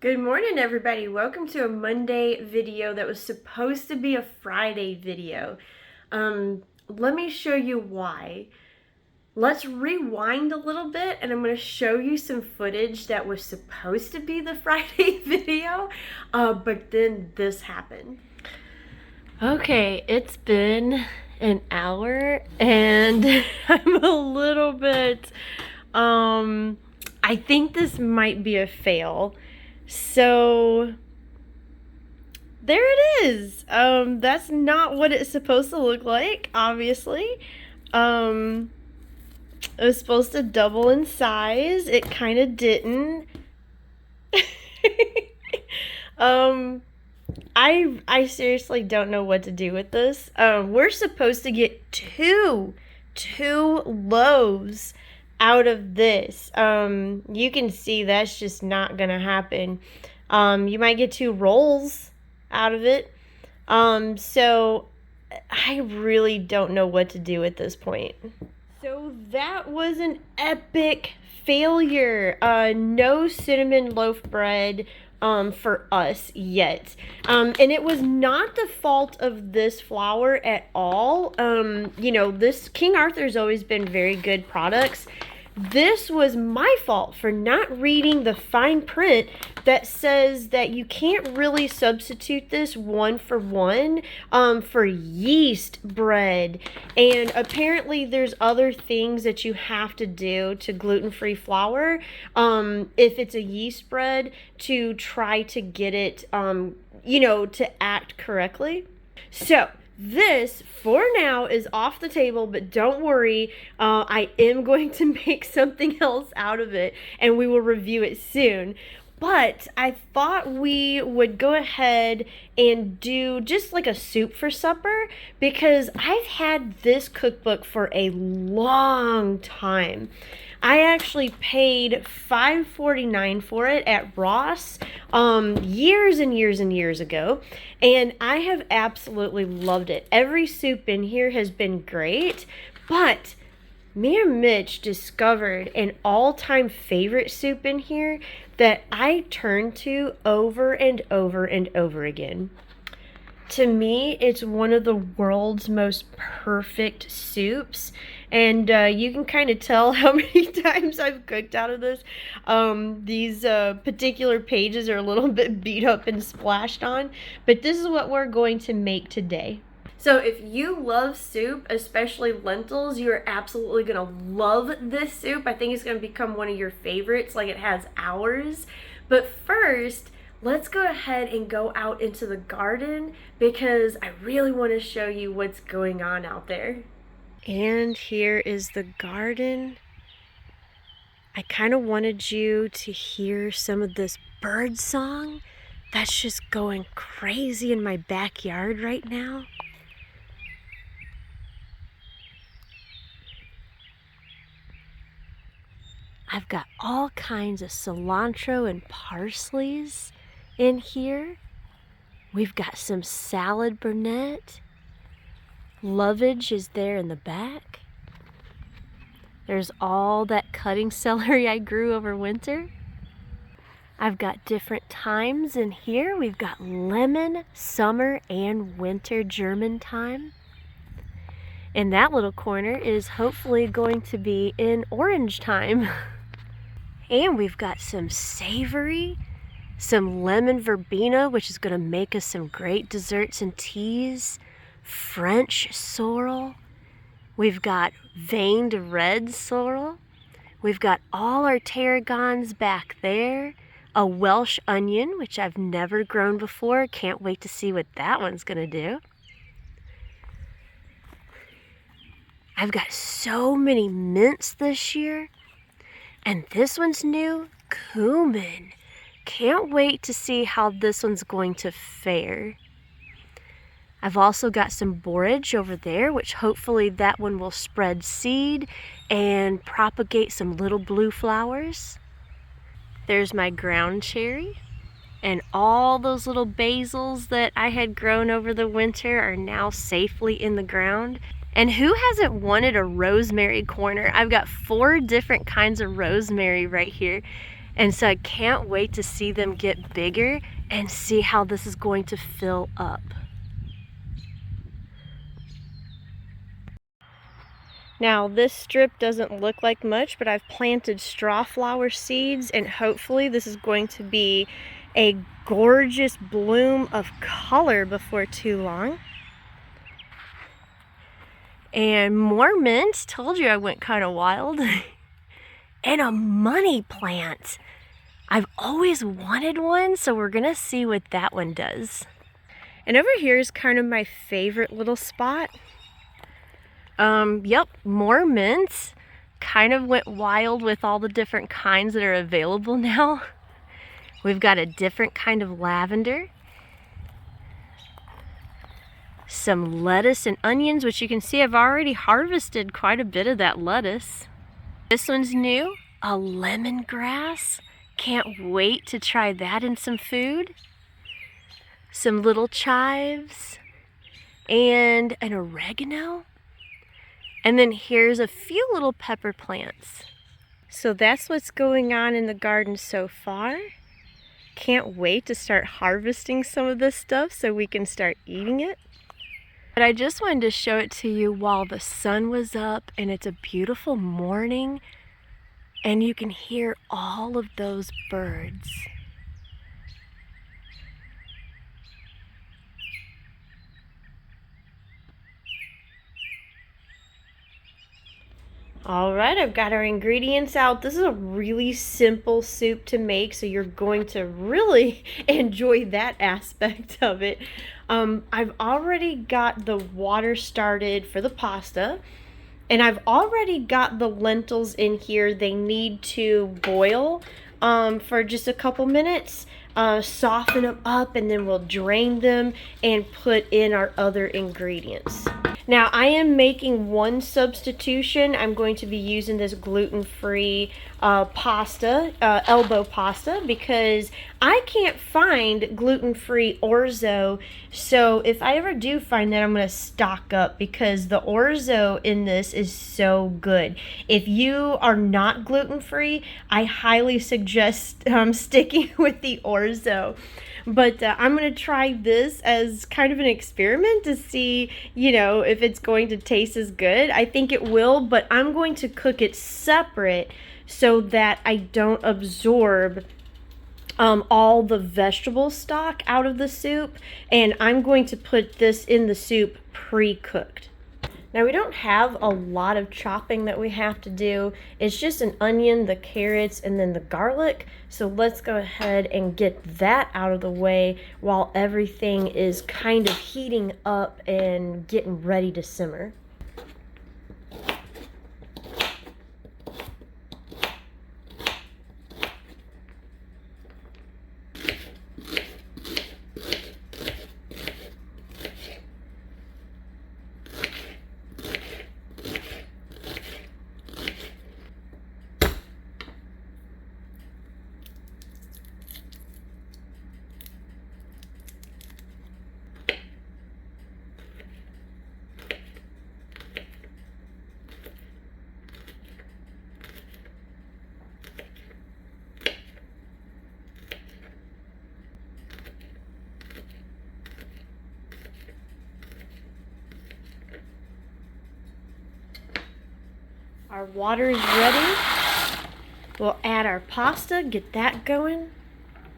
Good morning, everybody. Welcome to a Monday video that was supposed to be a Friday video. Let me show you why. Let's rewind a little bit and I'm going to show you some footage that was supposed to be the Friday video, but then this happened. Okay, it's been an hour and I'm a little bit, I think this might be a fail. So there it is. That's not what it's supposed to look like, obviously. It was supposed to double in size. It kind of didn't. I seriously don't know what to do with this. We're supposed to get two loaves out of this. You can see that's just not gonna happen. You might get 2 rolls out of it. So I really don't know what to do at this point. So that was an epic failure. No cinnamon loaf bread for us yet. And it was not the fault of this flour at all. You know, this King Arthur's always been very good products. This was my fault for not reading the fine print that says that you can't really substitute this 1 for 1 for yeast bread. And apparently there's other things that you have to do to gluten-free flour if it's a yeast bread to try to get it, you know, to act correctly. So this, for now, is off the table, but don't worry, I am going to make something else out of it, and we will review it soon. But I thought we would go ahead and do just like a soup for supper, because I've had this cookbook for a long time. I actually paid $5.49 for it at Ross years and years and years ago, and I have absolutely loved it. Every soup in here has been great, but me and Mitch discovered an all-time favorite soup in here that I turn to over and over and over again. To me, it's one of the world's most perfect soups, and you can kind of tell how many times I've cooked out of this. These particular pages are a little bit beat up and splashed on, but this is what we're going to make today. So if you love soup, especially lentils, you're absolutely going to love this soup. I think it's going to become one of your favorites, like it has ours. But first, let's go ahead and go out into the garden because I really want to show you what's going on out there. And here is the garden. I kind of wanted you to hear some of this bird song that's just going crazy in my backyard right now. I've got all kinds of cilantro and parsleys in here. We've got some salad burnet. Lovage is there in the back. There's all that cutting celery I grew over winter. I've got different thymes in here. We've got lemon, summer, and winter German thyme. In that little corner is hopefully going to be in orange thyme. And we've got some savory, some lemon verbena, which is going to make us some great desserts and teas, French sorrel. We've got veined red sorrel. We've got all our tarragons back there, a Welsh onion, which I've never grown before. Can't wait to see what that one's going to do. I've got so many mints this year. And this one's new, cumin. Can't wait to see how this one's going to fare. I've also got some borage over there, which hopefully that one will spread seed and propagate some little blue flowers. There's my ground cherry. And all those little basils that I had grown over the winter are now safely in the ground. And who hasn't wanted a rosemary corner? I've got 4 different kinds of rosemary right here. And so I can't wait to see them get bigger and see how this is going to fill up. Now this strip doesn't look like much, but I've planted straw flower seeds, and hopefully this is going to be a gorgeous bloom of color before too long. And more mint, told you I went kind of wild. And a money plant. I've always wanted one, so we're gonna see what that one does. And over here is kind of my favorite little spot. Yep, more mints. Kind of went wild with all the different kinds that are available now. We've got a different kind of lavender. Some lettuce and onions, which you can see I've already harvested quite a bit of that lettuce. This one's new, a lemongrass. Can't wait to try that in some food. Some little chives and an oregano. And then here's a few little pepper plants. So that's what's going on in the garden so far. Can't wait to start harvesting some of this stuff so we can start eating it. But I just wanted to show it to you while the sun was up, and it's a beautiful morning and you can hear all of those birds. All right, I've got our ingredients out. This is a really simple soup to make, so you're going to really enjoy that aspect of it. I've already got the water started for the pasta, and I've already got the lentils in here. They need to boil for just a couple minutes, soften them up, and then we'll drain them and put in our other ingredients. Now I am making one substitution. I'm going to be using this gluten-free pasta, elbow pasta, because I can't find gluten-free orzo. So if I ever do find that, I'm going to stock up, because the orzo in this is so good. If you are not gluten-free, I highly suggest sticking with the orzo. But I'm going to try this as kind of an experiment to see, you know, if it's going to taste as good. I think it will, but I'm going to cook it separate so that I don't absorb all the vegetable stock out of the soup. And I'm going to put this in the soup pre-cooked. Now we don't have a lot of chopping that we have to do. It's just an onion, the carrots, and then the garlic. So let's go ahead and get that out of the way while everything is kind of heating up and getting ready to simmer. Our water is ready. We'll add our pasta, get that going.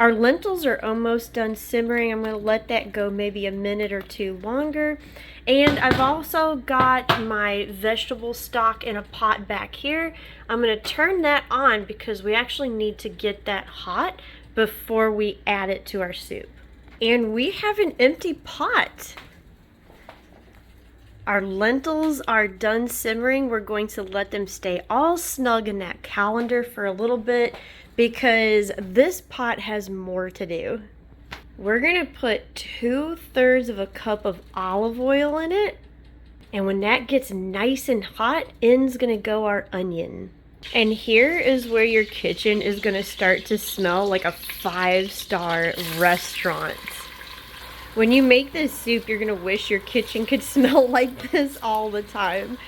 Our lentils are almost done simmering. I'm going to let that go maybe a minute or two longer. And I've also got my vegetable stock in a pot back here. I'm going to turn that on because we actually need to get that hot before we add it to our soup. And we have an empty pot. Our lentils are done simmering. We're going to let them stay all snug in that colander for a little bit because this pot has more to do. We're gonna put 2/3 of a cup of olive oil in it. And when that gets nice and hot, in's gonna go our onion. And here is where your kitchen is gonna start to smell like a 5-star restaurant. When you make this soup, you're gonna wish your kitchen could smell like this all the time.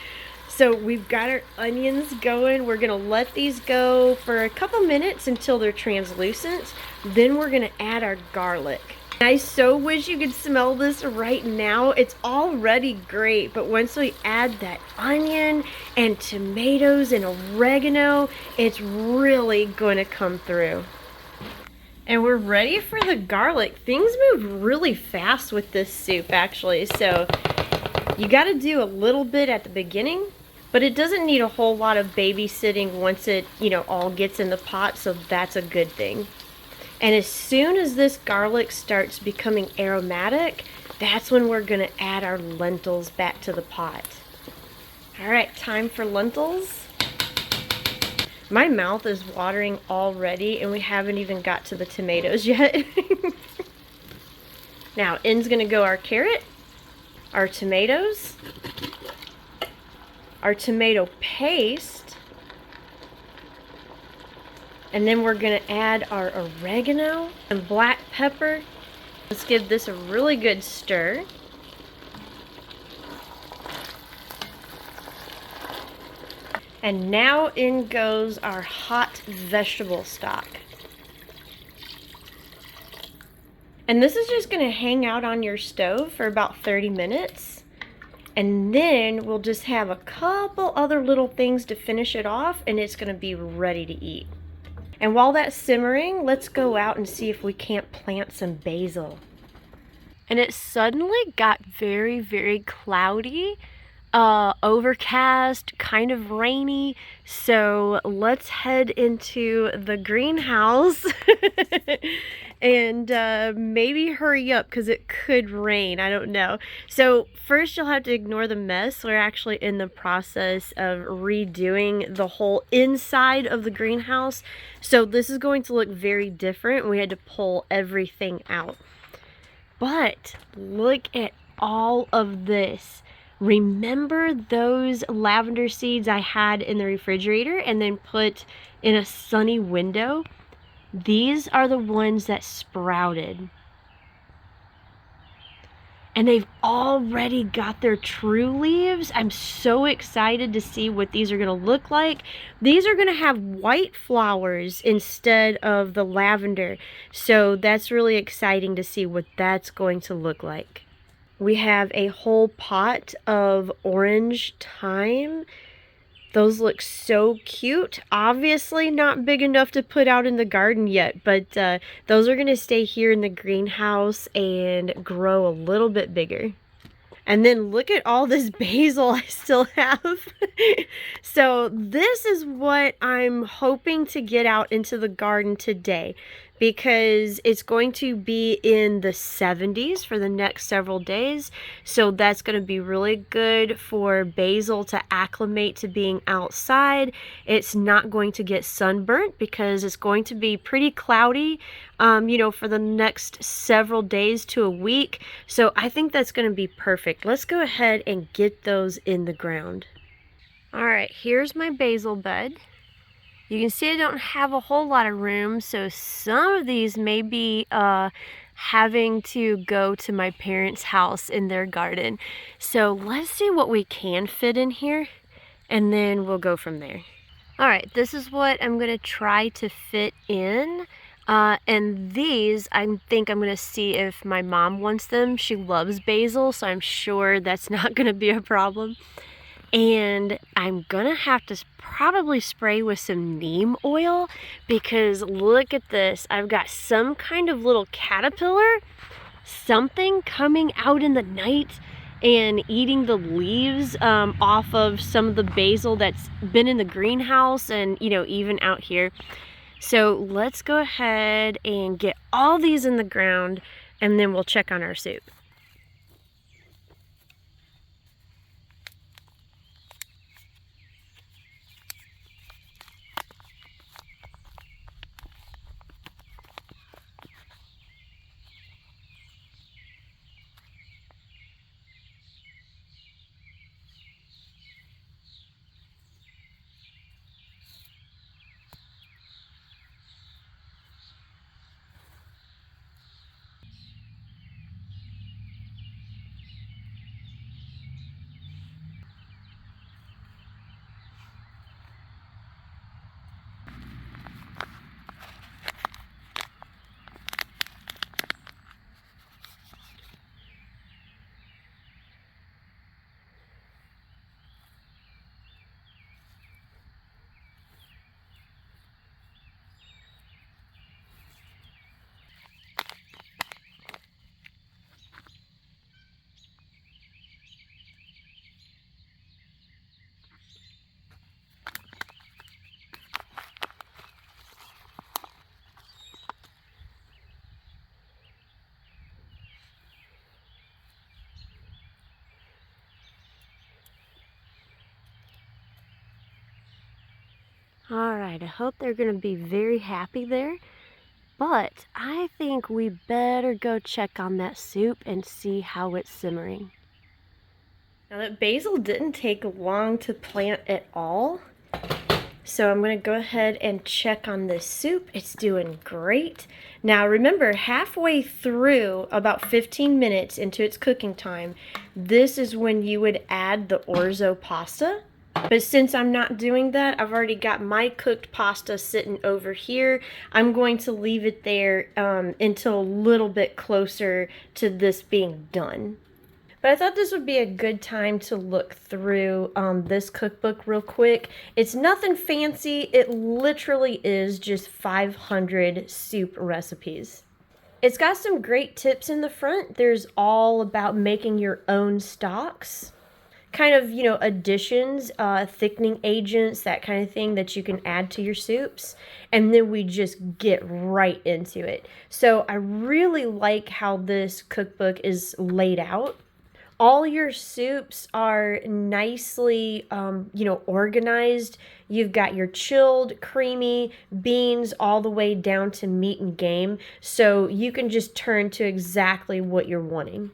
So we've got our onions going. We're gonna let these go for a couple minutes until they're translucent. Then we're gonna add our garlic. I so wish you could smell this right now. It's already great, but once we add that onion and tomatoes and oregano, it's really gonna come through. And we're ready for the garlic. Things move really fast with this soup, actually. So you gotta do a little bit at the beginning, but it doesn't need a whole lot of babysitting once it, all gets in the pot, so that's a good thing. And as soon as this garlic starts becoming aromatic, that's when we're gonna add our lentils back to the pot. All right, time for lentils. My mouth is watering already, and we haven't even got to the tomatoes yet. Now, in's gonna go our carrot, our tomatoes, our tomato paste, and then we're gonna add our oregano and black pepper. Let's give this a really good stir. And now in goes our hot vegetable stock. And this is just gonna hang out on your stove for about 30 minutes. And then we'll just have a couple other little things to finish it off, and it's gonna be ready to eat. And while that's simmering, let's go out and see if we can't plant some basil. And it suddenly got very, very cloudy, overcast, kind of rainy. So let's head into the greenhouse and maybe hurry up because it could rain. I don't know. So first you'll have to ignore the mess. We're actually in the process of redoing the whole inside of the greenhouse. So this is going to look very different. We had to pull everything out. But look at all of this. Remember those lavender seeds I had in the refrigerator and then put in a sunny window? These are the ones that sprouted. And they've already got their true leaves. I'm so excited to see what these are going to look like. These are going to have white flowers instead of the lavender. So that's really exciting to see what that's going to look like. We have a whole pot of orange thyme. Those look so cute. Obviously not big enough to put out in the garden yet, but those are going to stay here in the greenhouse and grow a little bit bigger. And then look at all this basil I still have. So this is what I'm hoping to get out into the garden today, because it's going to be in the 70s for the next several days. So that's going to be really good for basil to acclimate to being outside. It's not going to get sunburnt because it's going to be pretty cloudy, for the next several days to a week. So I think that's going to be perfect. Let's go ahead and get those in the ground. All right, here's my basil bed. You can see I don't have a whole lot of room, so some of these may be having to go to my parents' house in their garden. So let's see what we can fit in here, and then we'll go from there. All right, this is what I'm going to try to fit in. And these, I think I'm going to see if my mom wants them. She loves basil, so I'm sure that's not going to be a problem. And I'm gonna have to probably spray with some neem oil, because look at this. I've got some kind of little caterpillar, something coming out in the night and eating the leaves off of some of the basil that's been in the greenhouse and, even out here. So let's go ahead and get all these in the ground, and then we'll check on our soup. All right, I hope they're going to be very happy there. But I think we better go check on that soup and see how it's simmering. Now that basil didn't take long to plant at all, so I'm going to go ahead and check on this soup. It's doing great. Now remember, halfway through, about 15 minutes into its cooking time, this is when you would add the Orzo pasta. But since I'm not doing that, I've already got my cooked pasta sitting over here. I'm going to leave it there until a little bit closer to this being done. But I thought this would be a good time to look through this cookbook real quick. It's nothing fancy. It literally is just 500 soup recipes. It's got some great tips in the front. There's all about making your own stocks. Kind of, additions, thickening agents, that kind of thing that you can add to your soups. And then we just get right into it. So I really like how this cookbook is laid out. All your soups are nicely, organized. You've got your chilled, creamy beans all the way down to meat and game. So you can just turn to exactly what you're wanting.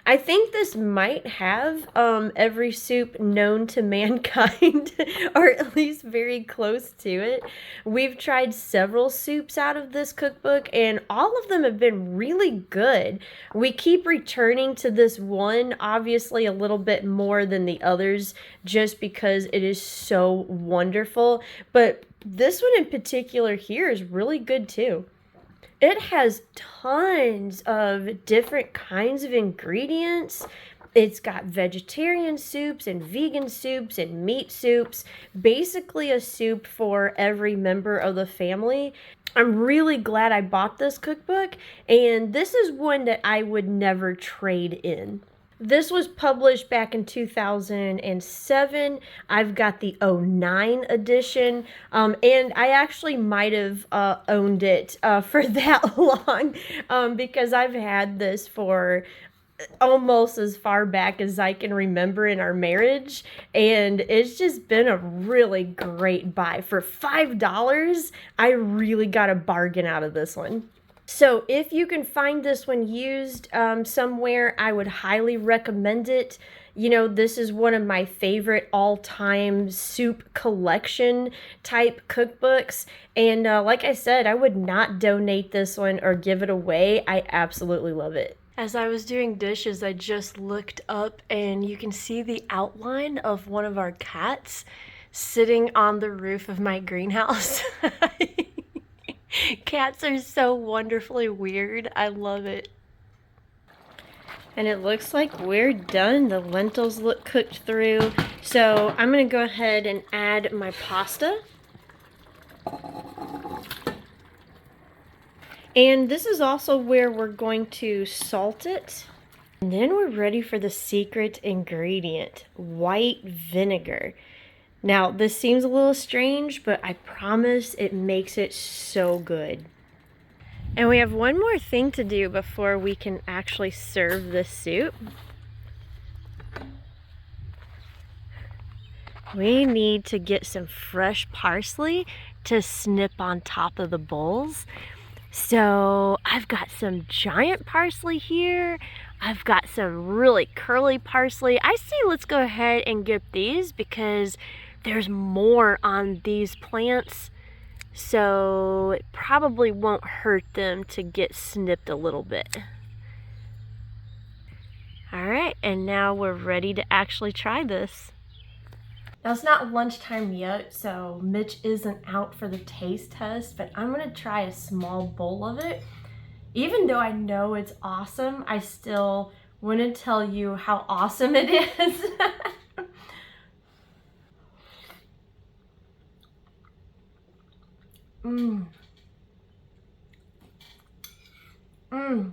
I think this might have every soup known to mankind, or at least very close to it. We've tried several soups out of this cookbook, and all of them have been really good. We keep returning to this one, obviously a little bit more than the others, just because it is so wonderful. But this one in particular here is really good too. It has tons of different kinds of ingredients. It's got vegetarian soups and vegan soups and meat soups. Basically a soup for every member of the family. I'm really glad I bought this cookbook, and this is one that I would never trade in. This was published back in 2007. I've got the '09 edition, and I actually might have owned it for that long because I've had this for almost as far back as I can remember in our marriage, and it's just been a really great buy. For $5, I really got a bargain out of this one. So if you can find this one used somewhere, I would highly recommend it. This is one of my favorite all-time soup collection type cookbooks. And like I said, I would not donate this one or give it away. I absolutely love it. As I was doing dishes, I just looked up and you can see the outline of one of our cats sitting on the roof of my greenhouse. Cats are so wonderfully weird. I love it. And it looks like we're done. The lentils look cooked through. So I'm going to go ahead and add my pasta. And this is also where we're going to salt it. And then we're ready for the secret ingredient, white vinegar. Now, this seems a little strange, but I promise it makes it so good. And we have one more thing to do before we can actually serve this soup. We need to get some fresh parsley to snip on top of the bowls. So I've got some giant parsley here. I've got some really curly parsley. I say let's go ahead and get these because there's more on these plants, so it probably won't hurt them to get snipped a little bit. All right, and now we're ready to actually try this. Now it's not lunchtime yet, so Mitch isn't out for the taste test, but I'm gonna try a small bowl of it. Even though I know it's awesome, I still want to tell you how awesome it is. Mmm. Mmm.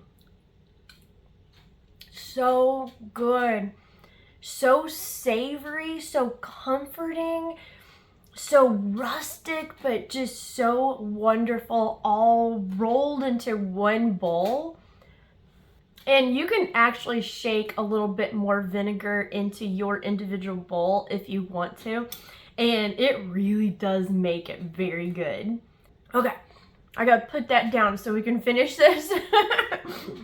So good. So savory, so comforting, so rustic, but just so wonderful, all rolled into one bowl. And you can actually shake a little bit more vinegar into your individual bowl if you want to. and it really does make it very good. Okay, I gotta put that down so we can finish this.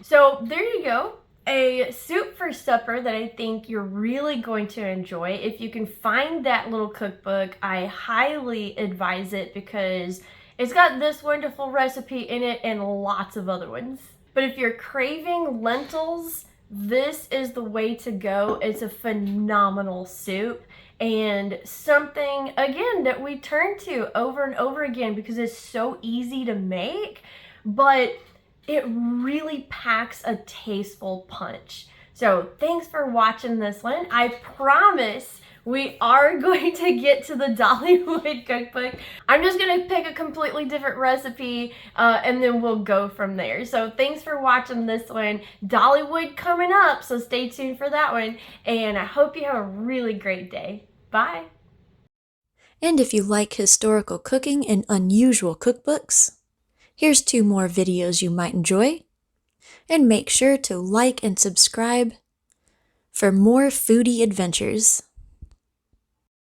So there you go. A soup for supper that I think you're really going to enjoy. If you can find that little cookbook, I highly advise it because it's got this wonderful recipe in it and lots of other ones. But if you're craving lentils, this is the way to go. It's a phenomenal soup and something, again, that we turn to over and over again because it's so easy to make, but it really packs a tasteful punch. So thanks for watching this one. I promise we are going to get to the Dollywood cookbook. I'm just gonna pick a completely different recipe and then we'll go from there. So thanks for watching this one. Dollywood coming up, so stay tuned for that one. And I hope you have a really great day. Bye. And if you like historical cooking and unusual cookbooks, here's 2 more videos you might enjoy. And make sure to like and subscribe for more foodie adventures.